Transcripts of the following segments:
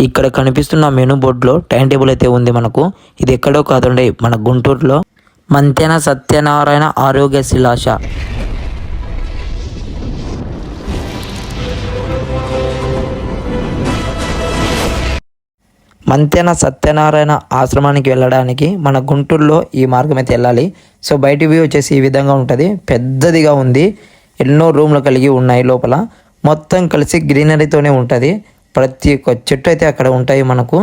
ఇక్కడ కనిపిస్తున్న మెనూ బోర్డులో టైం టేబుల్ అయితే ఉంది మనకు. ఇది ఎక్కడో కాదండి, మన గుంటూరులో మంతెన సత్యనారాయణ ఆరోగ్య శిలాష. మంతెన సత్యనారాయణ ఆశ్రమానికి వెళ్ళడానికి మన గుంటూరులో ఈ మార్గం అయితే వెళ్ళాలి. సో బయట వ్యూ వచ్చేసి ఈ విధంగా ఉంటుంది. పెద్దదిగా ఉంది, ఎన్నో రూమ్లు కలిగి ఉన్నాయి. లోపల మొత్తం కలిసి గ్రీనరీతోనే ఉంటుంది. ప్రతి ఒక్క చెట్టు అయితే అక్కడ ఉంటాయి. మనకు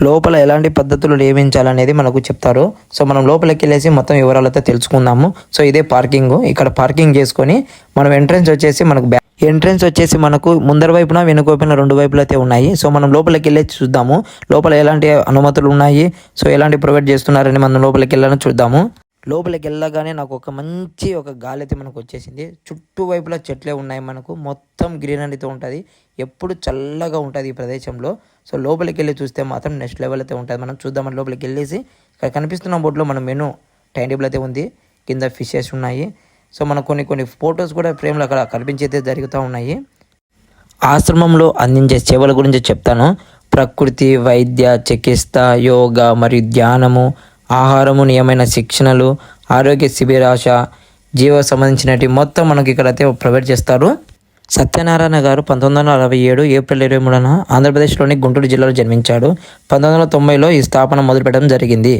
లోపల ఎలాంటి పద్ధతులు నియమించాలనేది మనకు చెప్తారు. సో మనం లోపలికి వెళ్ళేసి మొత్తం వివరాలతో తెలుసుకుందాము. సో ఇదే పార్కింగ్. ఇక్కడ పార్కింగ్ చేసుకొని మనం ఎంట్రెన్స్ వచ్చేసి మనకు ముందర వైపున వెనుక వైపున రెండు వైపులు అయితే ఉన్నాయి. సో మనం లోపలికి వెళ్ళి చూద్దాము లోపల ఎలాంటి అనుమతులు ఉన్నాయి, సో ఎలాంటి ప్రొవైడ్ చేస్తున్నారని మనం లోపలికి వెళ్ళాలని చూద్దాము. లోపలికి వెళ్ళగానే నాకు ఒక మంచి గాలి అయితే మనకు వచ్చేసింది. చుట్టూ వైపులా చెట్లే ఉన్నాయి. మనకు మొత్తం గ్రీనరీతో ఉంటుంది. ఎప్పుడు చల్లగా ఉంటుంది ఈ ప్రదేశంలో. సో లోపలికి వెళ్ళి చూస్తే మాత్రం నెక్స్ట్ లెవెల్ అయితే ఉంటుంది. మనం చూద్దామని లోపలికి వెళ్ళేసి ఇక్కడ కనిపిస్తున్న బోర్డులో మన మెనూ టైం టేబుల్ అయితే ఉంది. కింద ఫిషెస్ ఉన్నాయి. సో మనకు కొన్ని ఫొటోస్ కూడా ఫ్రేమ్లో అక్కడ కనిపించేదే జరుగుతూ ఉన్నాయి. ఆశ్రమంలో అందించే సేవల గురించి చెప్తాను. ప్రకృతి వైద్య చికిత్స, యోగా మరియు ధ్యానము, ఆహారము, నియమైన శిక్షణలు, ఆరోగ్య శిబిరాశ, జీవ సంబంధించినవి మొత్తం మనకి ఇక్కడైతే ప్రొవైడ్ చేస్తారు. సత్యనారాయణ గారు 1967 ఏప్రిల్ 23న ఆంధ్రప్రదేశ్లోని గుంటూరు జిల్లాలో జన్మించాడు. 1990లో ఈ స్థాపన మొదలుపెట్టడం జరిగింది.